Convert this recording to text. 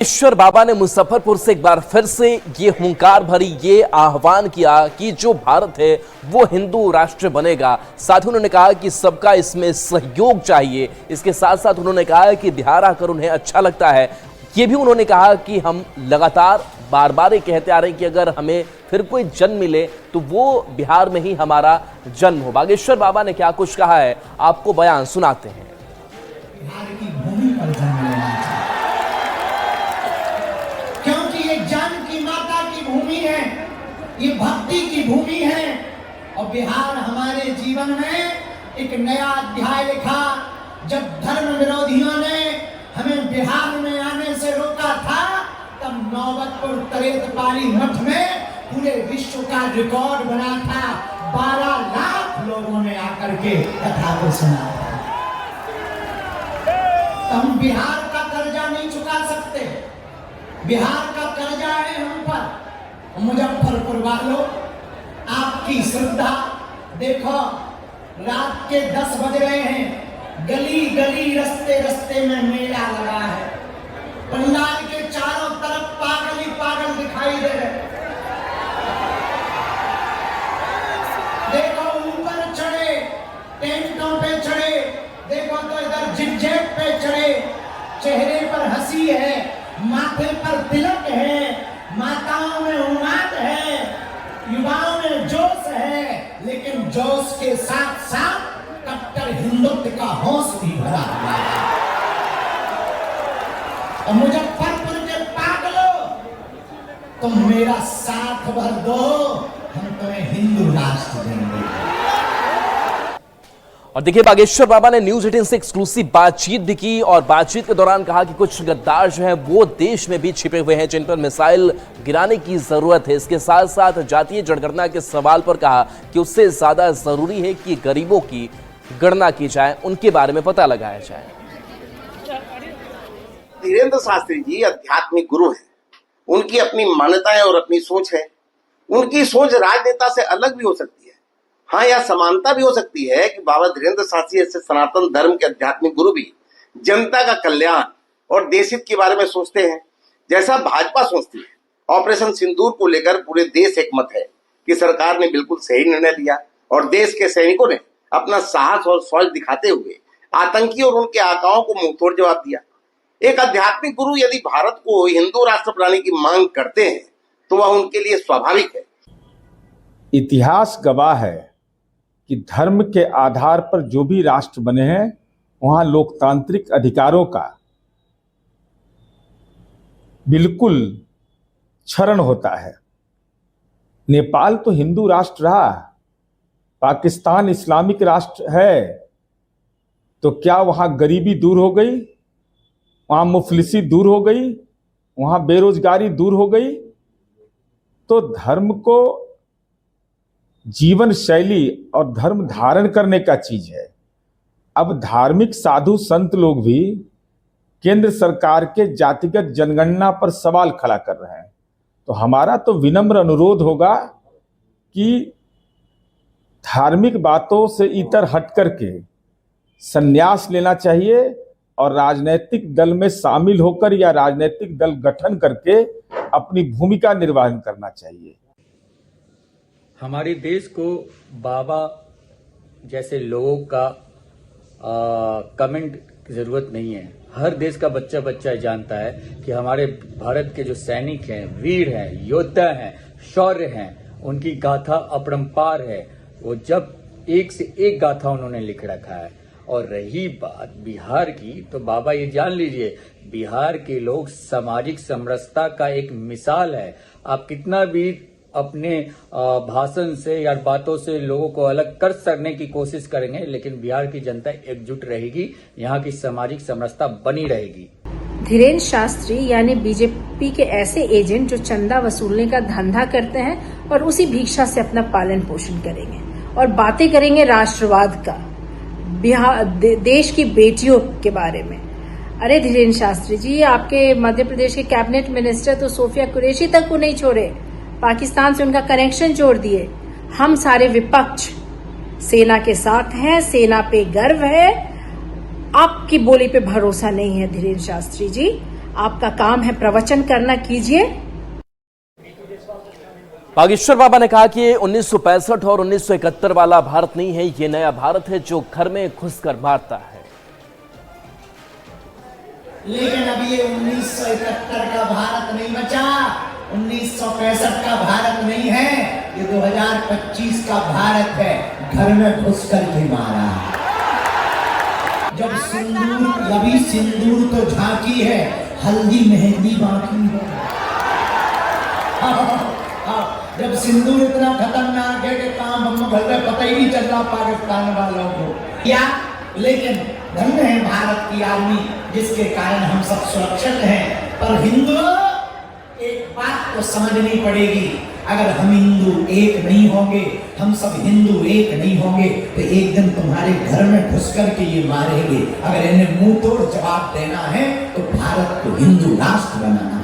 ईश्वर बाबा ने मुजफ्फरपुर से एक बार फिर से ये हुंकार भरी ये आह्वान किया कि जो भारत है वो हिंदू राष्ट्र बनेगा। साथ ही उन्होंने कहा कि सबका इसमें सहयोग चाहिए। इसके साथ साथ उन्होंने कहा कि बिहार आकर उन्हें अच्छा लगता है। ये भी उन्होंने कहा कि हम लगातार बार बार ये कहते आ रहे हैं कि अगर हमें फिर कोई जन्म मिले तो वो बिहार में ही हमारा जन्म हो। बागेश्वर बाबा ने क्या कुछ कहा है, आपको बयान सुनाते हैं। बिहार की भूमि पर जन्म लेना चाहिए, क्योंकि ये ज्ञान की माता की भूमि है, ये भक्ति की भूमि है। और बिहार हमारे जीवन में एक नया अध्याय लिखा। जब धर्म विरोधियों ने हमें बिहार में आने से रोका था, तब नौबतपुर तरेतपाली मठ में पूरे विश्व का रिकॉर्ड बना था। 12 लाख लोगों ने आकर के कथा को सुना था। हम बिहार का कर्जा नहीं चुका सकते, बिहार का कर्जा है हम पर। मुजफ्फरपुर वालों, आपकी श्रद्धा देखो, रात के 10 बज रहे हैं, गली गली रस्ते रस्ते में मेला लगा है। पंडाल के चारों तरफ पागल ही पागल दिखाई दे रहे। देखो ऊपर चढ़े, टेंटों पे चढ़े, देखो तो इधर जिगजैग पे चढ़े, चेहरे पर हंसी है, माथे पर तिलक है, माताओं में उन्माद है, युवाओं में जोश है, लेकिन जोश के साथ साथ कट्टर हिंदुत्व का होश भी भरा हुआ है। और मुजफ्फरपुर के पागलों, तुम मेरा साथ भर दो, हम तुम्हें हिंदू राष्ट्र देंगे। और देखिए, बागेश्वर बाबा ने न्यूज 18 से एक्सक्लूसिव बातचीत भी की और बातचीत के दौरान कहा कि कुछ गद्दार जो हैं वो देश में भी छिपे हुए हैं जिन पर मिसाइल गिराने की जरूरत है। इसके साथ साथ जातीय जनगणना के सवाल पर कहा कि उससे ज्यादा जरूरी है कि गरीबों की गणना की जाए, उनके बारे में पता लगाया जाए। धीरेन्द्र शास्त्री जी आध्यात्मिक गुरु हैं, उनकी अपनी मान्यताएं और अपनी सोच है। उनकी सोच राजनेता से अलग भी हो सकती है, हाँ, या समानता भी हो सकती है कि बाबा धीरेन्द्र शास्त्री ऐसे सनातन धर्म के आध्यात्मिक गुरु भी जनता का कल्याण और देश हित के बारे में सोचते हैं, जैसा भाजपा सोचती है। ऑपरेशन सिंदूर को लेकर पूरे देश एक मत है कि सरकार ने बिल्कुल सही निर्णय लिया और देश के सैनिकों ने अपना साहस और शौर्य दिखाते हुए आतंकी और उनके आकाओं को मुंहतोड़ जवाब दिया। एक आध्यात्मिक गुरु यदि भारत को हिंदू राष्ट्र बनाने की मांग करते हैं तो वह उनके लिए स्वाभाविक है। इतिहास गवाह है कि धर्म के आधार पर जो भी राष्ट्र बने हैं वहां लोकतांत्रिक अधिकारों का बिल्कुल क्षरण होता है। नेपाल तो हिंदू राष्ट्र रहा, पाकिस्तान इस्लामिक राष्ट्र है, तो क्या वहां गरीबी दूर हो गई, वहां मुफलिसी दूर हो गई, वहां बेरोजगारी दूर हो गई? तो धर्म को जीवन शैली और धर्म धारण करने का चीज है। अब धार्मिक साधु संत लोग भी केंद्र सरकार के जातिगत जनगणना पर सवाल खड़ा कर रहे हैं। तो हमारा तो विनम्र अनुरोध होगा कि धार्मिक बातों से इतर हट करके संन्यास लेना चाहिए और राजनीतिक दल में शामिल होकर या राजनीतिक दल गठन करके अपनी भूमिका निर्वहन करना चाहिए। हमारे देश को बाबा जैसे लोगों का कमेंट की जरूरत नहीं है। हर देश का बच्चा बच्चा जानता है कि हमारे भारत के जो सैनिक हैं, वीर हैं, योद्धा हैं, शौर्य हैं, उनकी गाथा अपरंपार है। वो जब एक से एक गाथा उन्होंने लिख रखा है। और रही बात बिहार की, तो बाबा ये जान लीजिए, बिहार के लोग सामाजिक समरसता का एक मिसाल है। आप कितना भी अपने भाषण से या बातों से लोगों को अलग कर सकने की कोशिश करेंगे, लेकिन बिहार की जनता एकजुट रहेगी, यहाँ की सामाजिक समरसता बनी रहेगी। धीरेन्द्र शास्त्री यानी बीजेपी के ऐसे एजेंट जो चंदा वसूलने का धंधा करते हैं और उसी भिक्षा से अपना पालन पोषण करेंगे और बातें करेंगे राष्ट्रवाद का, बिहार देश की बेटियों के बारे में। अरे धीरेन्द्र शास्त्री जी, आपके मध्य प्रदेश के कैबिनेट मिनिस्टर तो सोफिया कुरैशी तक को नहीं छोड़े, पाकिस्तान से उनका कनेक्शन जोड़ दिए। हम सारे विपक्ष सेना के साथ हैं, सेना पे गर्व है, आपकी बोली पे भरोसा नहीं है धीरेन्द्र शास्त्री जी। आपका काम है प्रवचन करना, कीजिए। बागेश्वर बाबा ने कहा कि 1965 और 1971 वाला भारत नहीं है, ये नया भारत है जो घर में घुसकर मारता है। लेकिन अब ये 1971 का भारत नहीं बचा, 1965 का भारत नहीं है, ये 2025 का भारत है, घर में घुसकर के मारा। जब सिंदूर, अभी सिंदूर तो झांकी है, हल्दी मेहंदी बाकी है। जब सिंदूर इतना खतरनाक है कि काम हम घर में पता ही नहीं चल रहा पाकिस्तान वालों को क्या। लेकिन धन्य है भारत की आर्मी जिसके कारण हम सब सुरक्षित हैं। पर हिंदू एक बात तो समझनी पड़ेगी, अगर हम हिंदू एक नहीं होंगे, हम सब हिंदू एक नहीं होंगे तो एक दिन तुम्हारे घर में घुस करके ये मारेंगे। अगर इन्हें मुंह तोड़ जवाब देना है तो भारत को हिंदू राष्ट्र बनाना